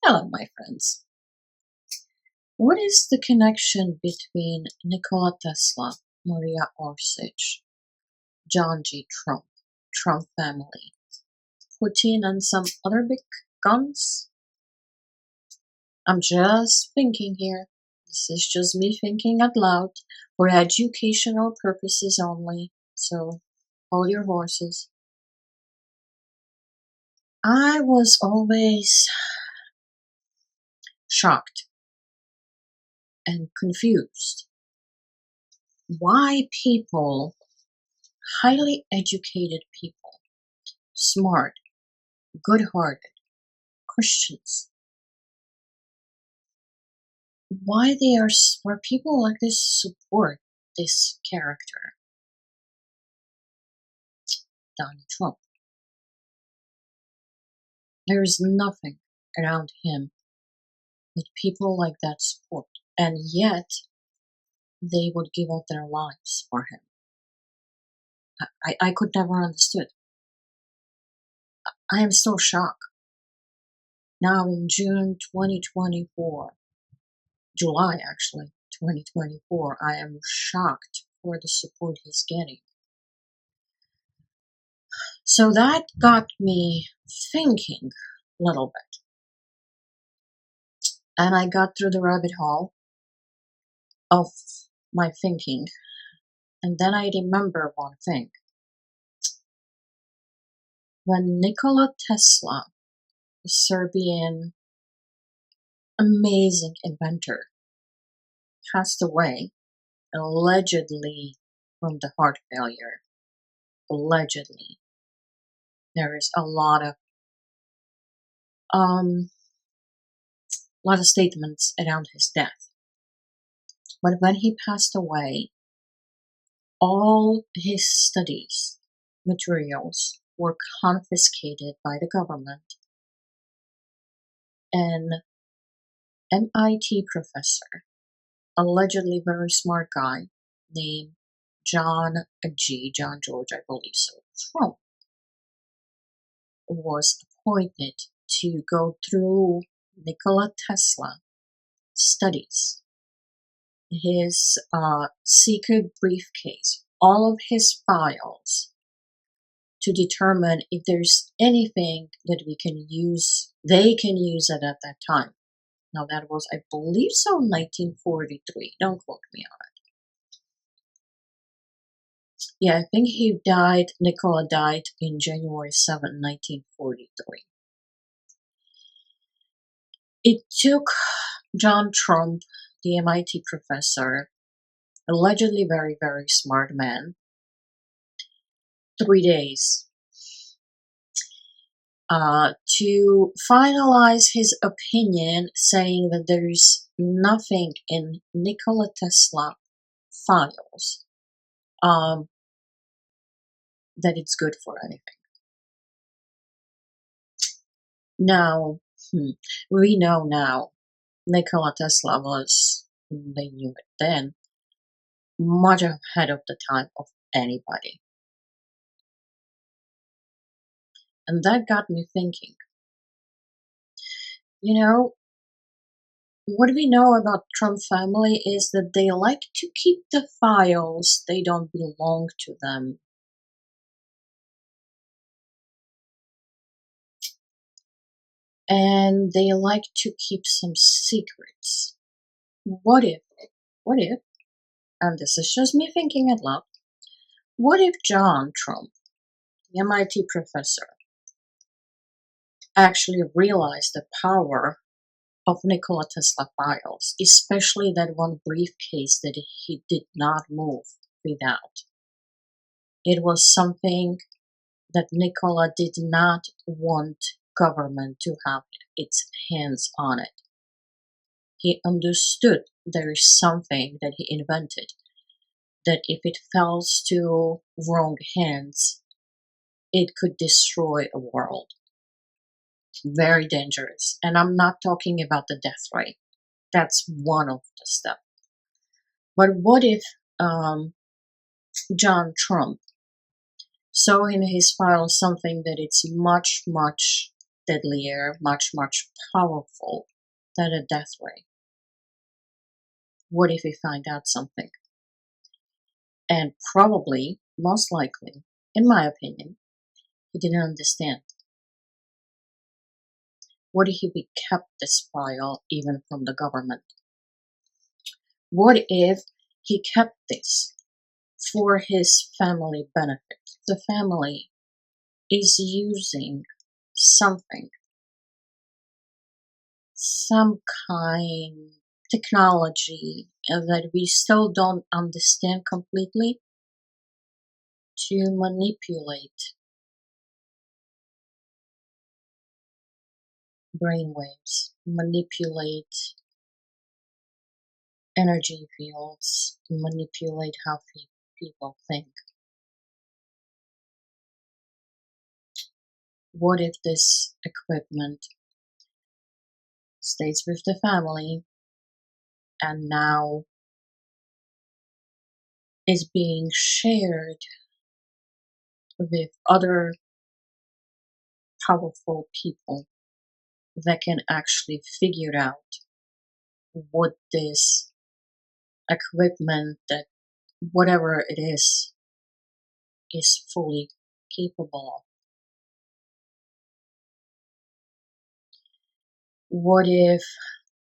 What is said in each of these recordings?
Hello, my friends. What is the connection between Nikola Tesla, Maria Orsich, John G. Trump, Trump family, Putin, and some other big guns? I'm just thinking here. This is just me thinking out loud for educational purposes only. So hold your horses. I was always shocked and confused why people, highly educated people, smart, good-hearted Christians, why people like this support this character, Donald Trump. There is nothing around him that people like that support, and yet they would give up their lives for him. I could never understood. I am still shocked. Now in June 2024, July actually, 2024, I am shocked for the support he's getting. So that got me thinking a little bit. And I got through the rabbit hole of my thinking. And then I remember one thing. When Nikola Tesla, a Serbian amazing inventor, passed away, allegedly from the heart failure, allegedly, there is a lot of statements around his death. But when he passed away, all his studies materials were confiscated by the government. An MIT professor, allegedly very smart guy, named John George, I believe so, Trump, was appointed to go through Nikola Tesla studies, his secret briefcase, all of his files, to determine if there's anything that they can use at that time. Now that was, I believe so, 1943. Don't quote me on it. Yeah, I think Nikola died in January 7, 1943. It took John Trump, the MIT professor, allegedly very, very smart man, 3 days to finalize his opinion, saying that there is nothing in Nikola Tesla files that it's good for anything. Now, we know now Nikola Tesla was, they knew it then, much ahead of the time of anybody. And that got me thinking, what we know about Trump family is that they like to keep the files, they don't belong to them. And they like to keep some secrets. What if, and this is just me thinking out loud, what if John Trump, the MIT professor, actually realized the power of Nikola Tesla files, especially that one briefcase that he did not move without? It was something that Nikola did not want government to have its hands on it. He understood there is something that he invented that if it falls to wrong hands, it could destroy a world. Very dangerous. And I'm not talking about the death rate. That's one of the steps. But what if John Trump saw in his file something that it's much, much deadlier, much, much powerful than a death ray. What if we find out something? And probably, most likely, in my opinion, he didn't understand. What if he kept this file even from the government? What if he kept this for his family benefit? The family is using something, some kind technology that we still don't understand completely to manipulate brainwaves, manipulate energy fields, manipulate how people think. What if this equipment stays with the family and now is being shared with other powerful people that can actually figure out what this equipment, that whatever it is fully capable of? What if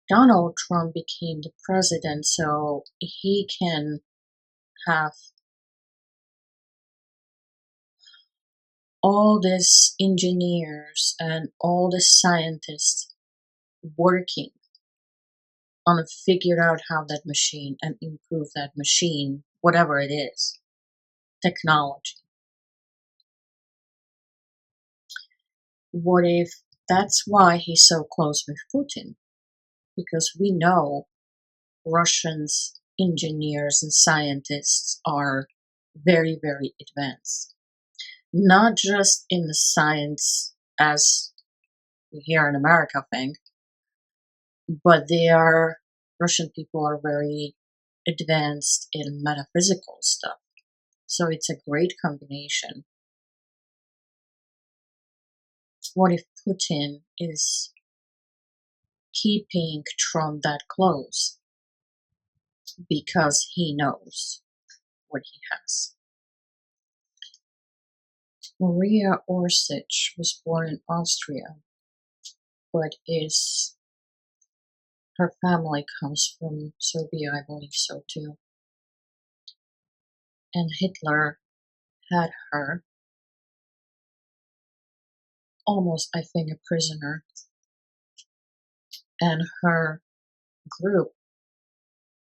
Donald Trump became the president so he can have all these engineers and all the scientists working on figure out how that machine and improve that machine, whatever it is, technology? What if that's why he's so close with Putin? Because we know Russians, engineers and scientists are very, very advanced. Not just in the science as we here in America think, but Russian people are very advanced in metaphysical stuff. So it's a great combination. What if Putin is keeping Trump that close because he knows what he has? Maria Orsic was born in Austria, but her family comes from Serbia, I believe so too. And Hitler had her almost, I think, a prisoner. And her group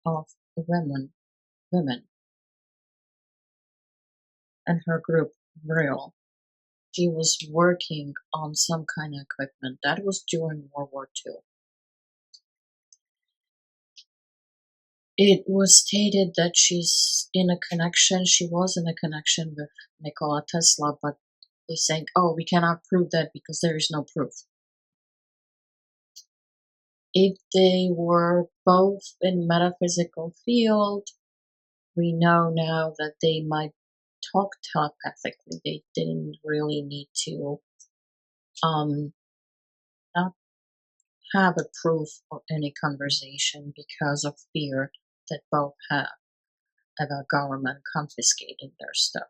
of women, and her group, Real, she was working on some kind of equipment. That was during World War II. It was stated that she was in a connection with Nikola Tesla, but they saying, oh, we cannot prove that because there is no proof. If they were both in metaphysical field, we know now that they might talk telepathically. They didn't really need to not have a proof or any conversation because of fear that both have about government confiscating their stuff.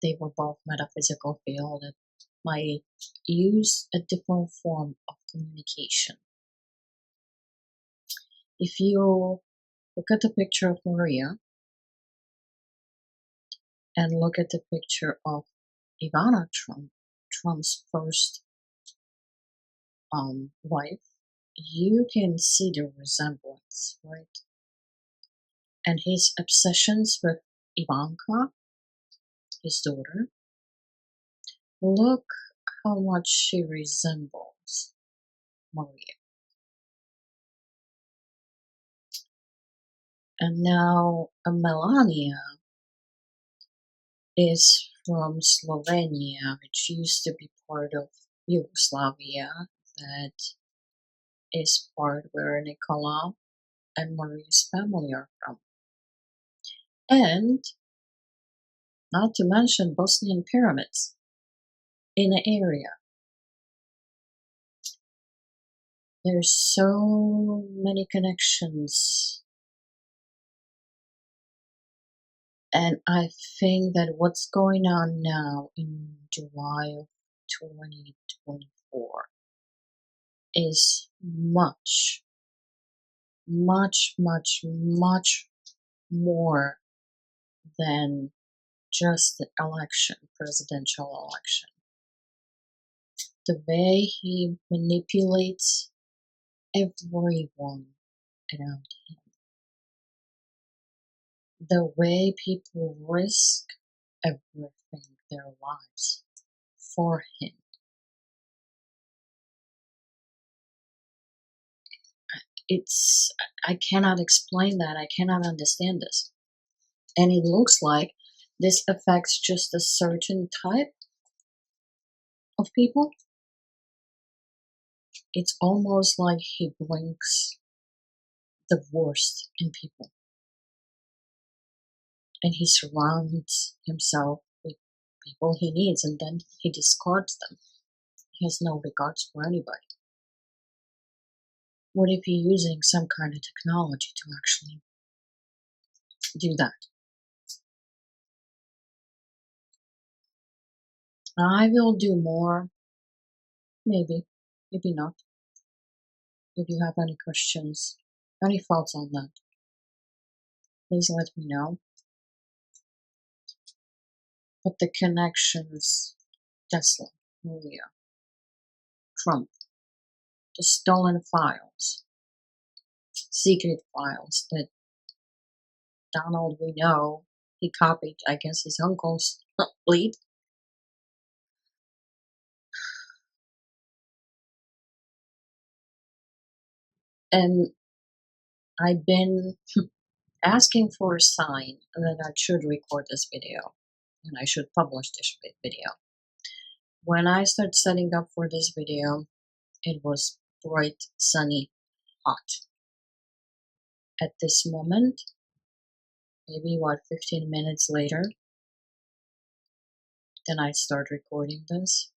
They were both metaphysical field that might use a different form of communication. If you look at the picture of Maria and look at the picture of Ivana Trump, Trump's first wife, you can see the resemblance, right? And his obsessions with Ivanka, his daughter, look how much she resembles Maria. And now Melania is from Slovenia, which used to be part of Yugoslavia, that is part where Nikola and Maria's family are from. And not to mention Bosnian pyramids in the area. There's so many connections, and I think that what's going on now in July of 2024 is much, much, much, much more than just the election, presidential election. The way he manipulates everyone around him, the way people risk everything, their lives, for him. It's, I cannot explain that. I cannot understand this. And it looks like this affects just a certain type of people. It's almost like he brings the worst in people. And he surrounds himself with people he needs, and then he discards them. He has no regards for anybody. What if he's using some kind of technology to actually do that? I will do more. Maybe. Maybe not. If you have any questions, any thoughts on that, please let me know. But the connections, Tesla, Maria, Trump, the stolen files, secret files that Donald, we know, he copied, I guess, his uncle's lead. And I've been asking for a sign that I should record this video and I should publish this video. When I started setting up for this video, it was bright, sunny, hot. At this moment, maybe 15 minutes later, then I start recording this.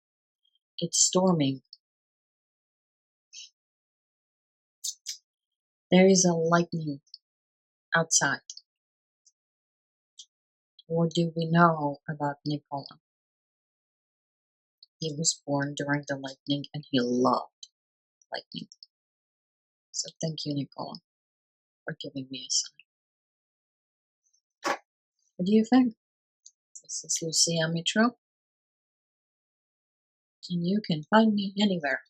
It's storming. There is a lightning outside. What do we know about Nikola? He was born during the lightning and he loved lightning. So thank you, Nikola, for giving me a sign. What do you think? This is Lucia Mitro, and you can find me anywhere.